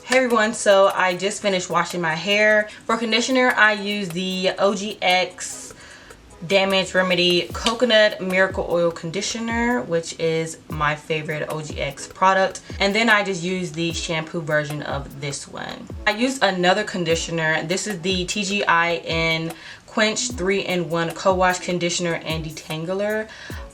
Hey everyone, so I just finished washing my hair. For conditioner, I use the OGX Damage Remedy Coconut Miracle Oil Conditioner, which is my favorite OGX product. And then I just use the shampoo version of this one. I used another conditioner. This is the TGIN Quench 3-in-1 Co-Wash Conditioner and Detangler.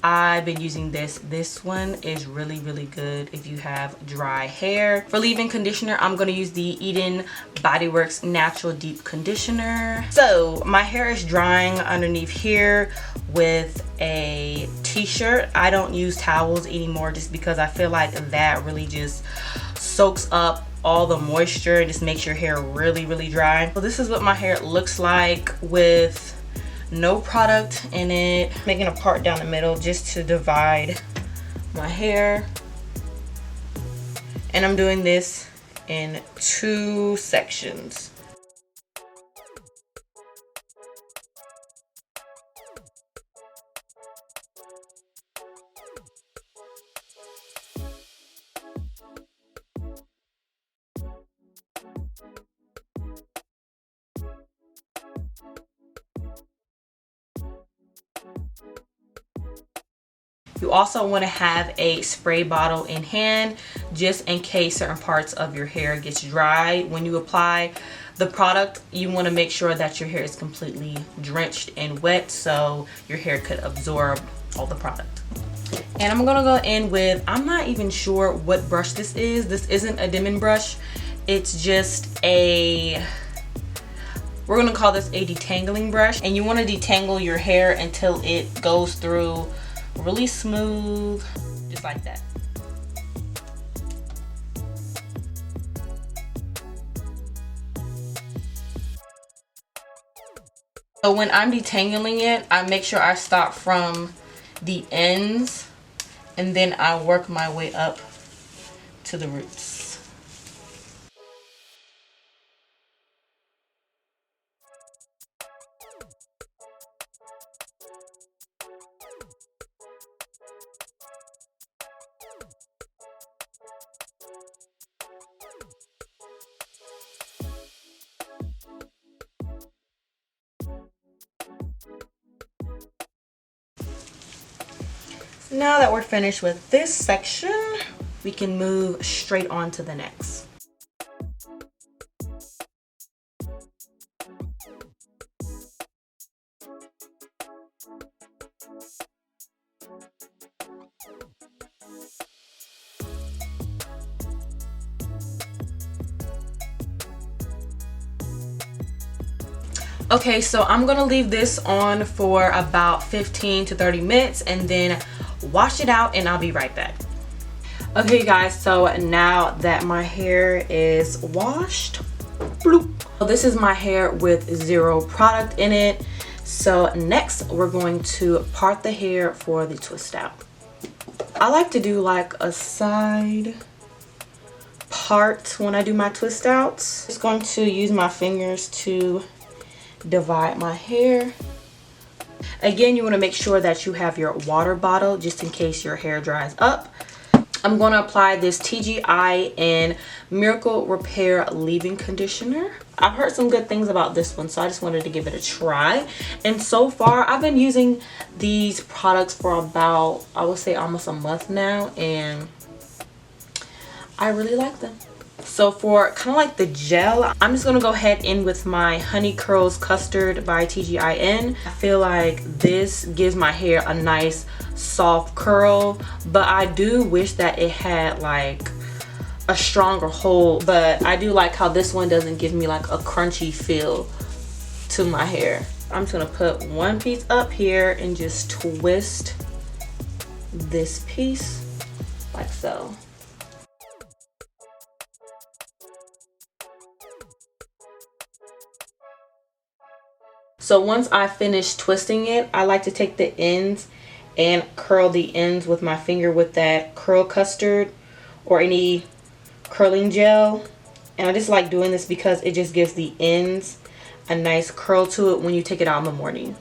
I've been using this. This one is really good if you have dry hair. For leave-in conditioner, I'm going to use the Eden Body Works Natural Deep Conditioner. So my hair is drying underneath here with a t-shirt. I don't use towels anymore just because I feel like that really just soaks up all the moisture and just makes your hair really dry. So this is what my hair looks like with no product in it. Making a part down the middle just to divide my hair, and I'm doing this in 2 sections. You also want to have a spray bottle in hand just in case certain parts of your hair gets dry. When you apply the product, you want to make sure that your hair is completely drenched and wet so your hair could absorb all the product. And I'm gonna go in with, I'm not even sure what brush this is. This isn't a Demon brush. It's just a, we're gonna call this a detangling brush. And you want to detangle your hair until it goes through really smooth, just like that. So when I'm detangling it, I make sure I stop from the ends and then I work my way up to the roots. Now that we're finished with this section, we can move straight on to the next. Okay, so I'm gonna leave this on for about 15 to 30 minutes and then wash it out, and I'll be right back. Okay guys, so now that my hair is washed, bloop. So this is my hair with 0 product in it. So next we're going to part the hair for the twist out. I like to do like a side part when I do my twist outs. Just going to use my fingers to divide my hair. Again, you want to make sure that you have your water bottle just in case your hair dries up. I'm going to apply this TGIN Miracle Repair Leave-In Conditioner. I've heard some good things about this one, so I just wanted to give it a try. And so far, I've been using these products for about, I would say, almost a month now, and I really like them. So for kind of like the gel, I'm just going to go ahead in with my Honey Curls Custard by TGIN. I feel like this gives my hair a nice soft curl, but I do wish that it had like a stronger hold. But I do like how this one doesn't give me like a crunchy feel to my hair. I'm just going to put one piece up here and just twist this piece like so. So once I finish twisting it, I like to take the ends and curl the ends with my finger with that curl custard or any curling gel. And I just like doing this because it just gives the ends a nice curl to it when you take it out in the morning.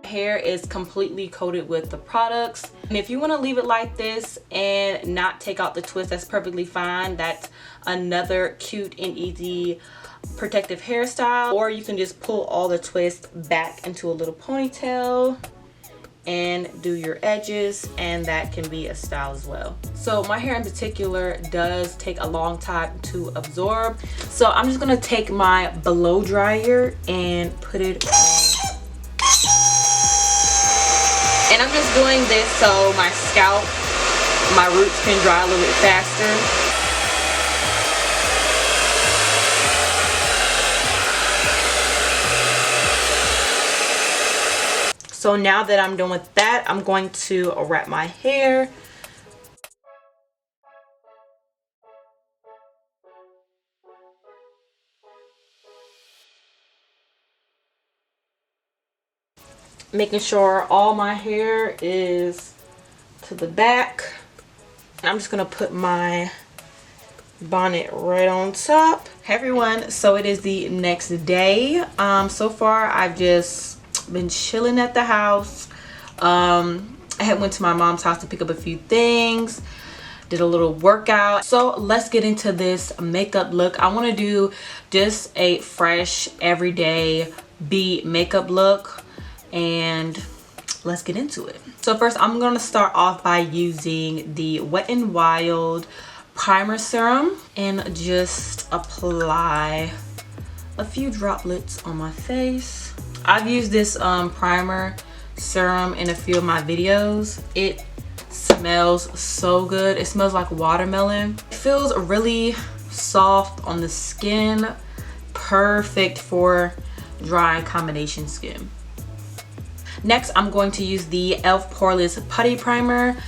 Hair is completely coated with the products, and if you want to leave it like this and not take out the twist, that's perfectly fine. That's another cute and easy protective hairstyle. Or you can just pull all the twist back into a little ponytail and do your edges, and that can be a style as well. So my hair in particular does take a long time to absorb, so I'm just gonna take my blow dryer and put it on. And I'm just doing this so my scalp, my roots can dry a little bit faster. So now that I'm done with that, I'm going to wrap my hair. Making sure all my hair is to the back. I'm just gonna put my bonnet right on top. Hey everyone, so it is the next day. So far I've just been chilling at the house. I had went to my mom's house to pick up a few things, did a little workout. So let's get into this makeup look. I want to do just a fresh everyday beat makeup look, and let's get into it. So first I'm going to start off by using the Wet n Wild primer serum and just apply a few droplets on my face. I've used this primer serum in a few of my videos. It smells so good. It smells like watermelon. It feels really soft on the skin, perfect for dry combination skin. Next, I'm going to use the e.l.f. Poreless Putty Primer,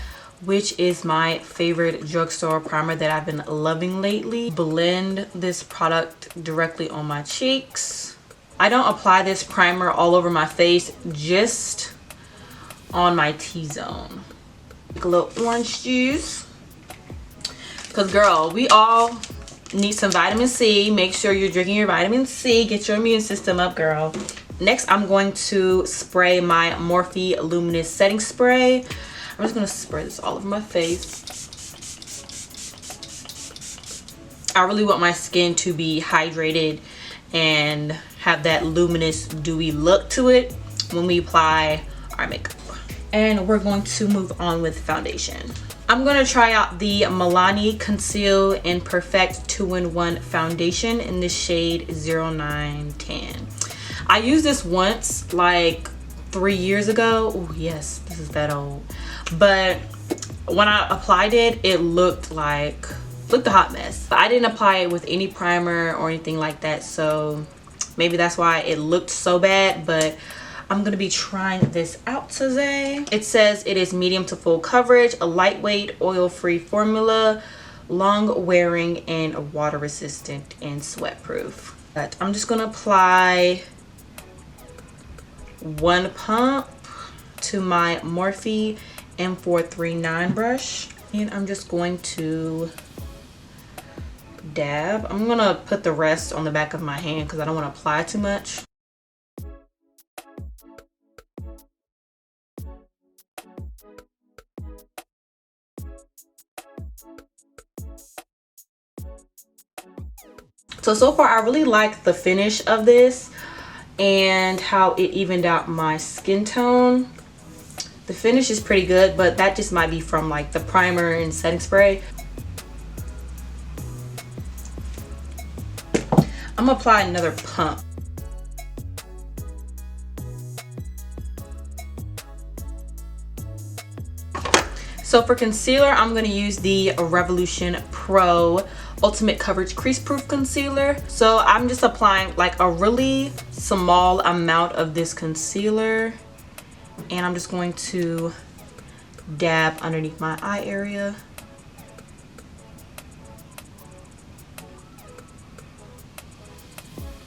which is my favorite drugstore primer that I've been loving lately. Blend this product directly on my cheeks. I don't apply this primer all over my face, just on my T-zone. A little orange juice. Because girl, we all need some vitamin C. Make sure you're drinking your vitamin C. Get your immune system up, girl. Next, I'm going to spray my Morphe Luminous Setting Spray. I'm just going to spray this all over my face. I really want my skin to be hydrated and have that luminous, dewy look to it when we apply our makeup. And we're going to move on with foundation. I'm going to try out the Milani Conceal and Perfect 2-in-1 foundation in the shade 0910. I used this once like 3 years ago. Oh yes, this is that old. But when I applied it, it looked a hot mess. I didn't apply it with any primer or anything like that, so maybe that's why it looked so bad. But I'm gonna be trying this out today. It says it is medium to full coverage, a lightweight oil-free formula, long wearing and water resistant and sweat proof. But I'm just gonna apply one pump to my Morphe M439 brush, and I'm just going to dab. I'm gonna put the rest on the back of my hand because I don't want to apply too much. So far I really like the finish of this and how it evened out my skin tone. The finish is pretty good, but that just might be from like the primer and setting spray. I'm gonna apply another pump. So for concealer, I'm going to use the Revolution Pro Ultimate Coverage Crease Proof Concealer. So I'm just applying like a really small amount of this concealer. And I'm just going to dab underneath my eye area.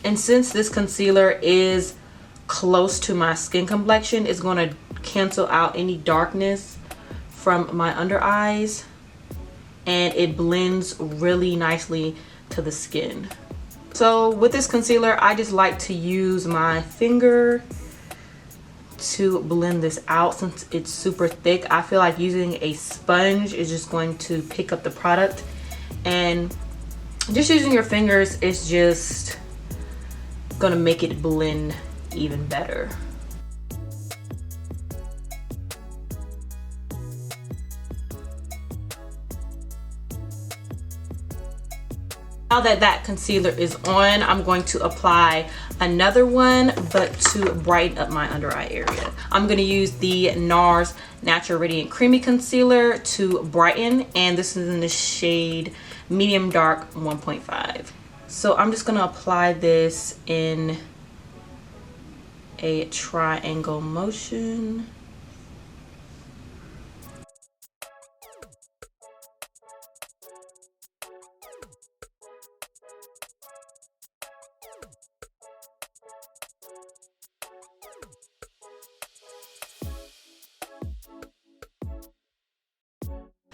And since this concealer is close to my skin complexion, it's going to cancel out any darkness from my under eyes, and it blends really nicely to the skin. So with this concealer, I just like to use my finger to blend this out. Since it's super thick, I feel like using a sponge is just going to pick up the product, and just using your fingers is just gonna make it blend even better. Now that that concealer is on, I'm going to apply another one, but to brighten up my under eye area. I'm going to use the NARS Natural Radiant Creamy Concealer to brighten, and this is in the shade Medium Dark 1.5. So I'm just going to apply this in a triangle motion.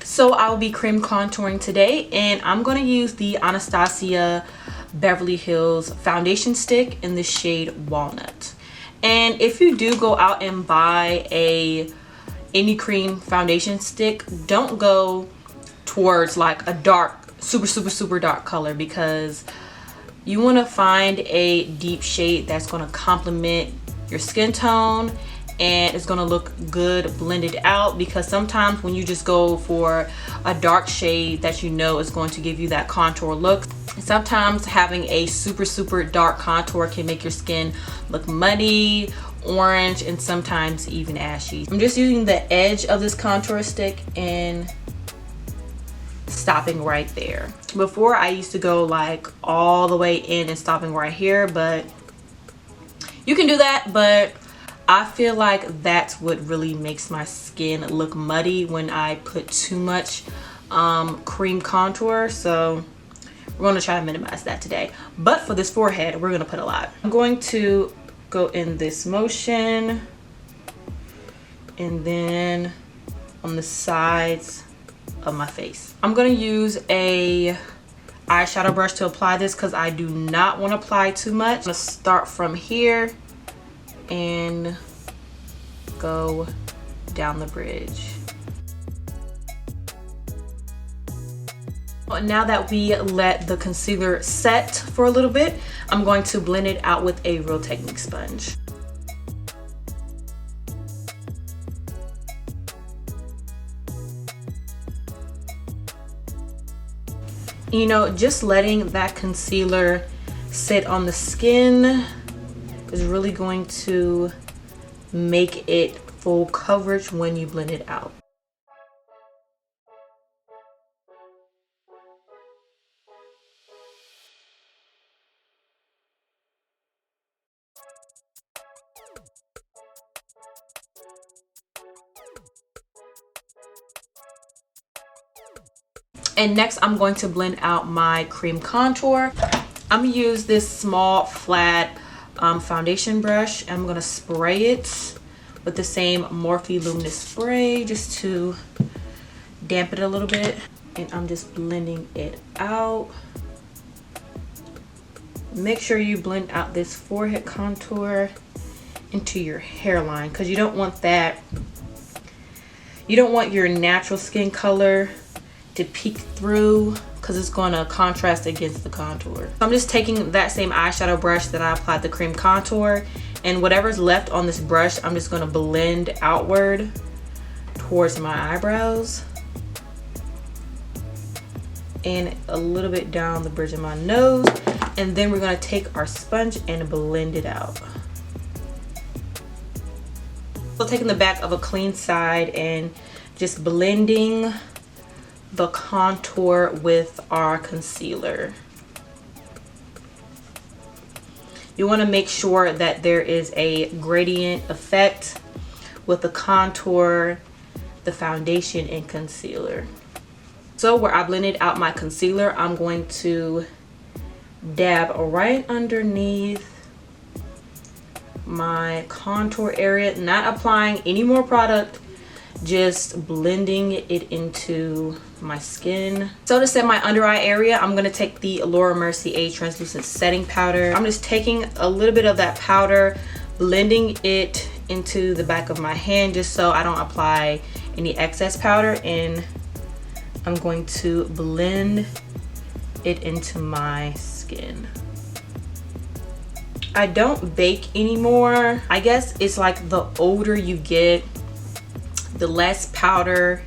So I'll be cream contouring today, and I'm going to use the Anastasia Beverly Hills foundation stick in the shade Walnut. And if you do go out and buy any cream foundation stick, don't go towards like a dark, super dark color, because you want to find a deep shade that's going to complement your skin tone and it's going to look good blended out. Because sometimes when you just go for a dark shade that you know is going to give you that contour look, sometimes having a super dark contour can make your skin look muddy, orange, and sometimes even ashy. I'm just using the edge of this contour stick and stopping right there. Before, I used to go like all the way in and stopping right here, but you can do that, but I feel like that's what really makes my skin look muddy when I put too much cream contour. So we're going to try to minimize that today. But for this forehead, we're going to put a lot. I'm going to go in this motion and then on the sides of my face. I'm going to use a eyeshadow brush to apply this because I do not want to apply too much. I'm going to start from here and go down the bridge. Now that we let the concealer set for a little bit, I'm going to blend it out with a Real Technique sponge. You know, just letting that concealer sit on the skin is really going to make it full coverage when you blend it out. And next, I'm going to blend out my cream contour. I'm gonna use this small flat foundation brush. I'm gonna spray it with the same Morphe Luminous spray just to dampen it a little bit. And I'm just blending it out. Make sure you blend out this forehead contour into your hairline, because you don't want that. You don't want your natural skin color to peek through, because it's going to contrast against the contour. So I'm just taking that same eyeshadow brush that I applied the cream contour, and whatever's left on this brush, I'm just going to blend outward towards my eyebrows and a little bit down the bridge of my nose. And then we're gonna take our sponge and blend it out. So taking the back of a clean side and just blending the contour with our concealer. You want to make sure that there is a gradient effect with the contour, the foundation, and concealer. So where I blended out my concealer, I'm going to dab right underneath my contour area, not applying any more product, just blending it into my skin. So to set my under eye area, I'm going to take the Laura Mercier translucent setting powder. I'm just taking a little bit of that powder, blending it into the back of my hand just so I don't apply any excess powder, and I'm going to blend it into my skin. I don't bake anymore. I guess it's like the older you get, the less powder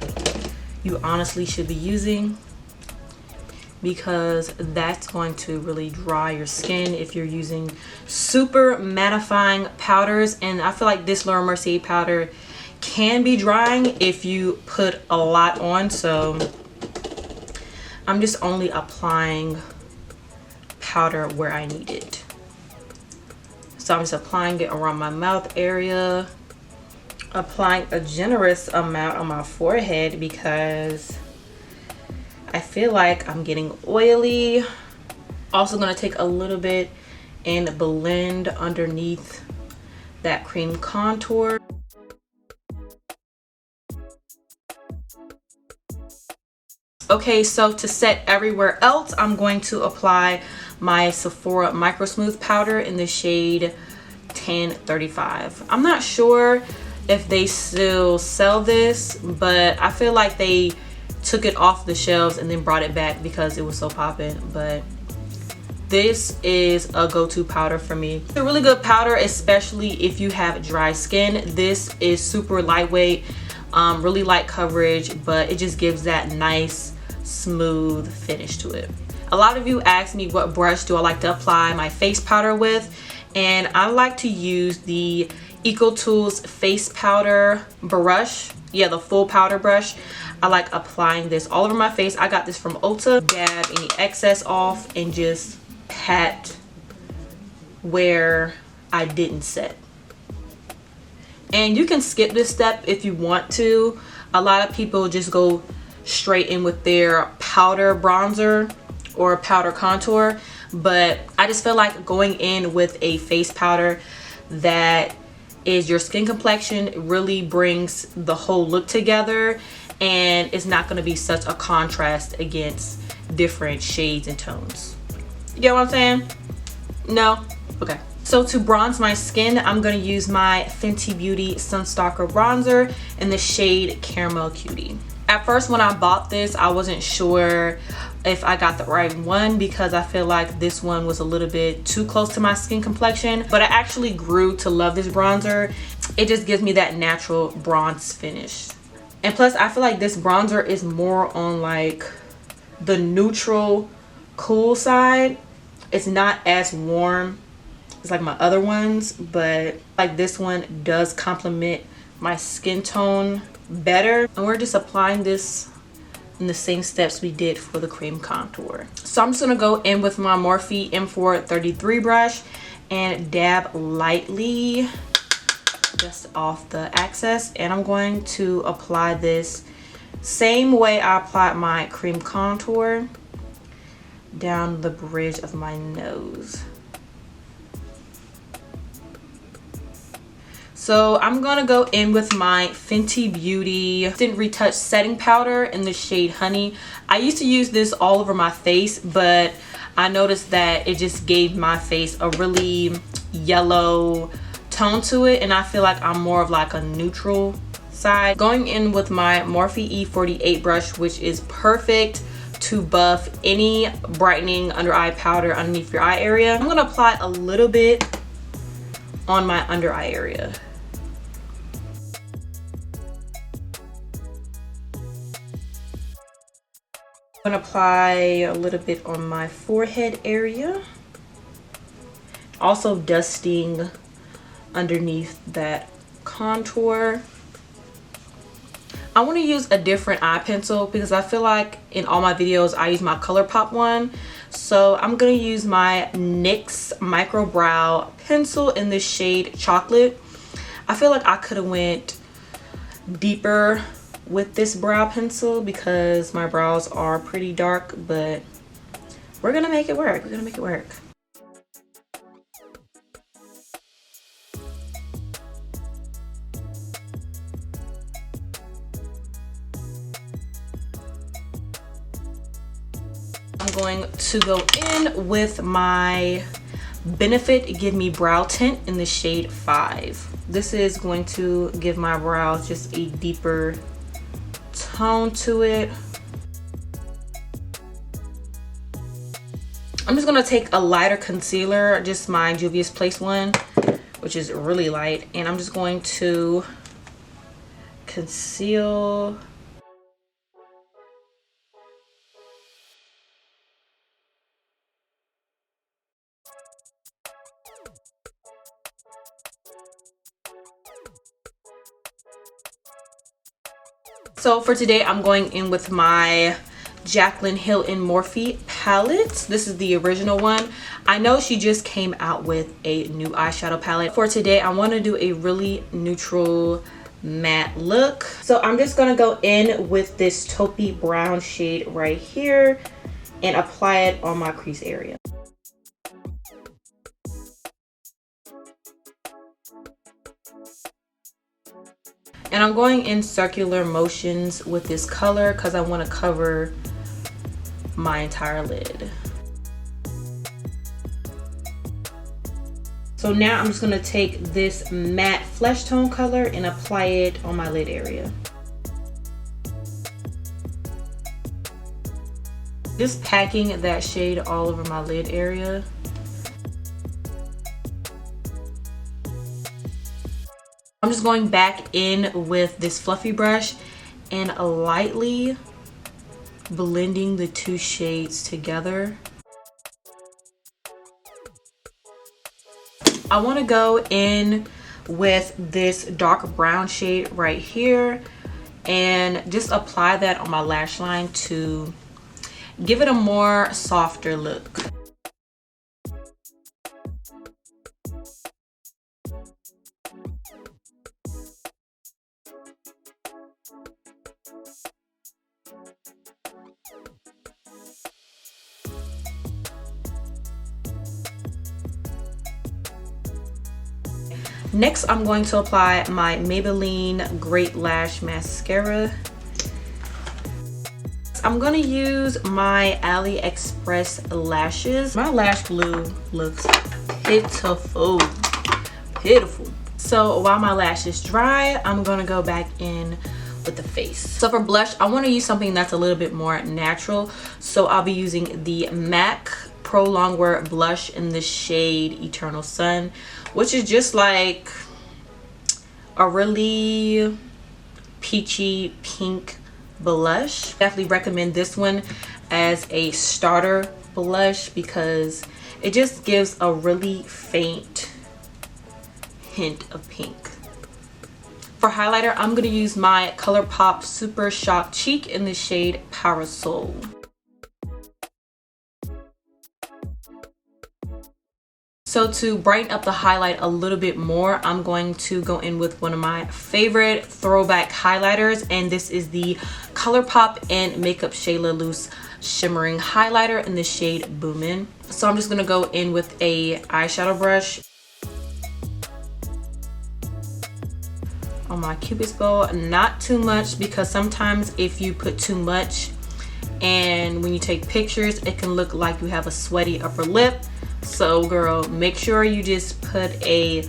you honestly should be using, because that's going to really dry your skin if you're using super mattifying powders. And I feel like this Laura Mercier powder can be drying if you put a lot on, so I'm just only applying powder where I need it. So I'm just applying it around my mouth area, applying a generous amount on my forehead because I feel like I'm getting oily. Also gonna take a little bit and blend underneath that cream contour. Okay, so to set everywhere else, I'm going to apply my Sephora Micro Smooth powder in the shade 1035. I'm not sure if they still sell this, but I feel like they took it off the shelves and then brought it back because it was so popping. But this is a go-to powder for me. It's a really good powder, especially if you have dry skin. This is super lightweight, really light coverage, but it just gives that nice smooth finish to it. A lot of you ask me what brush do I like to apply my face powder with, and I like to use the EcoTools face powder brush. Yeah, the full powder brush. I like applying this all over my face. I got this from Ulta. Dab any excess off and just pat where I didn't set. And you can skip this step if you want to. A lot of people just go straight in with their powder bronzer or powder contour, but I just feel like going in with a face powder that is your skin complexion really brings the whole look together, and it's not going to be such a contrast against different shades and tones. You get what I'm saying? No? Okay. So to bronze my skin, I'm going to use my Fenty Beauty Sunstalker bronzer in the shade Caramel Cutie. At first when I bought this, I wasn't sure if I got the right one because I feel like this one was a little bit too close to my skin complexion, but I actually grew to love this bronzer. It just gives me that natural bronze finish. And plus I feel like this bronzer is more on like the neutral cool side. It's not as warm as like my other ones, but like this one does complement my skin tone better. And we're just applying this in the same steps we did for the cream contour. So I'm just gonna go in with my Morphe M433 brush and dab lightly just off the excess, and I'm going to apply this same way I applied my cream contour down the bridge of my nose. So I'm gonna go in with my Fenty Beauty Instant Retouch setting powder in the shade Honey. I used to use this all over my face, but I noticed that it just gave my face a really yellow tone to it, and I feel like I'm more of like a neutral side. Going in with my Morphe E48 brush, which is perfect to buff any brightening under eye powder underneath your eye area. I'm gonna apply a little bit on my under eye area. I'm gonna apply a little bit on my forehead area. Also dusting underneath that contour. I want to use a different eye pencil because I feel like in all my videos I use my ColourPop one. So I'm going to use my NYX Micro Brow Pencil in the shade Chocolate. I feel like I could have went deeper with this brow pencil because my brows are pretty dark, but we're going to make it work. We're going to make it work. I'm going to go in with my Benefit Give Me Brow Tint in the shade 5. This is going to give my brows just a deeper tone to it. I'm just going to take a lighter concealer, just my Juvia's Place one, which is really light, and I'm just going to conceal. So for today, I'm going in with my Jaclyn Hill and Morphe palette. This is the original one. I know she just came out with a new eyeshadow palette. For today, I want to do a really neutral matte look. So I'm just going to go in with this taupey brown shade right here and apply it on my crease area. And I'm going in circular motions with this color because I want to cover my entire lid. So now I'm just going to take this matte flesh tone color and apply it on my lid area. Just packing that shade all over my lid area. I'm just going back in with this fluffy brush and lightly blending the two shades together. I want to go in with this dark brown shade right here and just apply that on my lash line to give it a more softer look. Next, I'm going to apply my Maybelline Great Lash Mascara. I'm going to use my AliExpress lashes. My lash glue looks pitiful. Pitiful. So while my lashes dry, I'm going to go back in with the face. So for blush, I want to use something that's a little bit more natural. So I'll be using the MAC Pro Longwear blush in the shade Eternal Sun, which is just like a really peachy pink blush. Definitely recommend this one as a starter blush because it just gives a really faint hint of pink. For highlighter, I'm going to use my ColourPop Super Shock Cheek in the shade Parasol. So to brighten up the highlight a little bit more, I'm going to go in with one of my favorite throwback highlighters, and this is the ColourPop and Makeup Shayla Loose Shimmering Highlighter in the shade Boomin'. So I'm just going to go in with a eyeshadow brush on my Cupid's bow. Not too much, because sometimes if you put too much and when you take pictures, it can look like you have a sweaty upper lip. So girl, make sure you just put a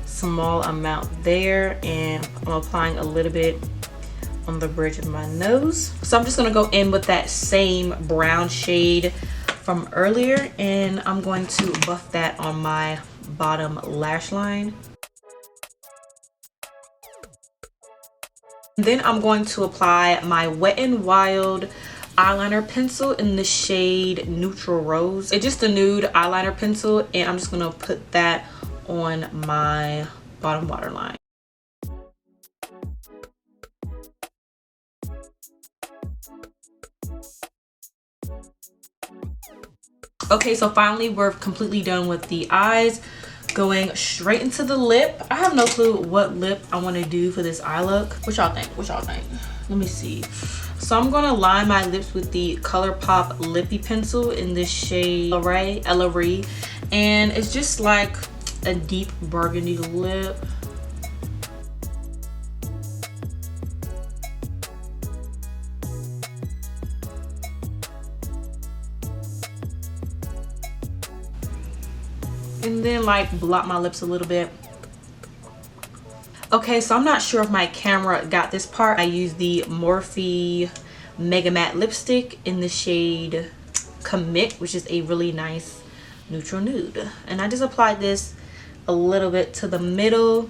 small amount there, and I'm applying a little bit on the bridge of my nose. So I'm just gonna go in with that same brown shade from earlier, and I'm going to buff that on my bottom lash line. Then I'm going to apply my Wet n Wild eyeliner pencil in the shade Neutral Rose. It's just a nude eyeliner pencil, and I'm just gonna put that on my bottom waterline. Okay, so finally we're completely done with the eyes. Going straight into the lip. I have no clue what lip I want to do for this eye look. What y'all think? What y'all think? Let me see. So I'm gonna line my lips with the ColourPop Lippy Pencil in this shade Ellery, and it's just like a deep burgundy lip. And then like blot my lips a little bit. Okay, so I'm not sure if my camera got this part. I used the Morphe Mega Matte lipstick in the shade Commit, which is a really nice neutral nude. And I just applied this a little bit to the middle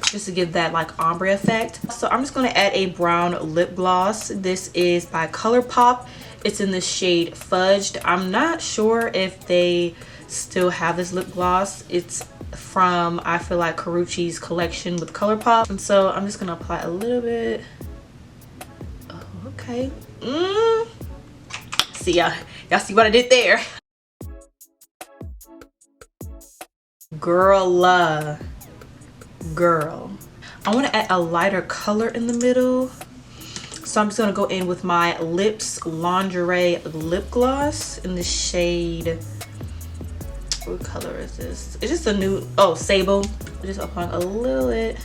just to give that like ombre effect. So I'm just going to add a brown lip gloss. This is by ColourPop. It's in the shade Fudged. I'm not sure if they still have this lip gloss. It's from, I feel like, Karrueche's collection with ColourPop. And so I'm just gonna apply a little bit. Oh, okay. See, y'all see what I did there? Girl. I want to add a lighter color in the middle. So I'm just gonna go in with my Lips Lingerie lip gloss in the shade, what color is this? It's just a nude, oh, Sable. Just applying a little bit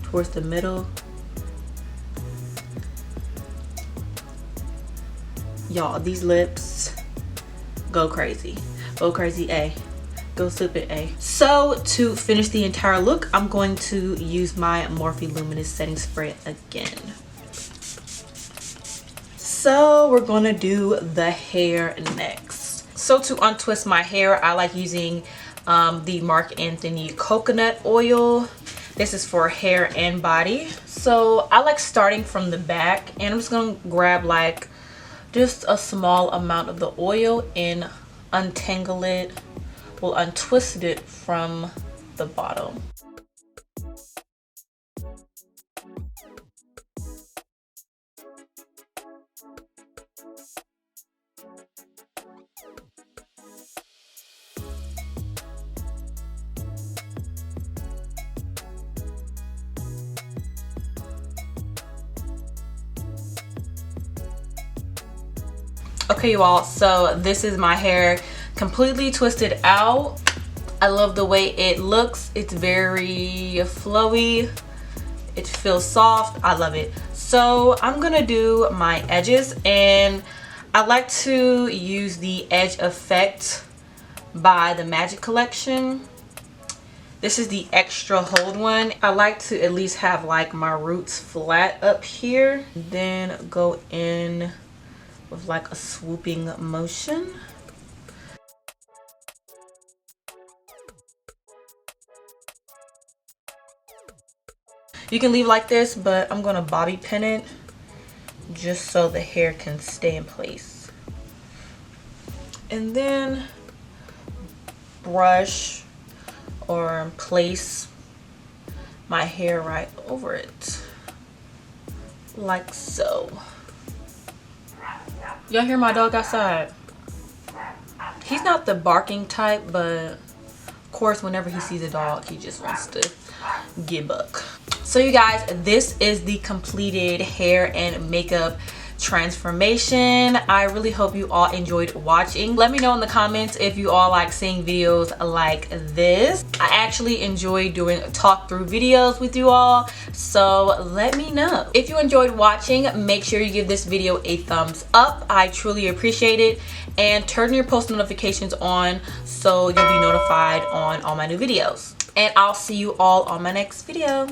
towards the middle. Y'all, these lips go crazy. Go crazy, A. Go stupid, A. So to finish the entire look, I'm going to use my Morphe Luminous setting spray again. So we're gonna do the hair next. So to untwist my hair, I like using the Marc Anthony coconut oil. This is for hair and body. So I like starting from the back, and I'm just gonna grab like just a small amount of the oil and untangle it, well, untwist it from the bottom. Okay, you all, so this is my hair completely twisted out. I love the way it looks. It's very flowy. It feels soft. I love it. So I'm gonna do my edges, and I like to use the Edge Effect by the Magic Collection. This is the extra hold one. I like to at least have like my roots flat up here, then go in with like a swooping motion. You can leave like this, but I'm gonna bobby pin it just so the hair can stay in place. And then brush or place my hair right over it, like so. Y'all hear my dog outside? He's not the barking type, but of course whenever he sees a dog, he just wants to get buck. So you guys, this is the completed hair and makeup transformation. I really hope you all enjoyed watching. Let me know in the comments if you all like seeing videos like this. I actually enjoy doing talk through videos with you all, so let me know. If you enjoyed watching, make sure you give this video a thumbs up. I truly appreciate it, and turn your post notifications on so you'll be notified on all my new videos. And I'll see you all on my next video.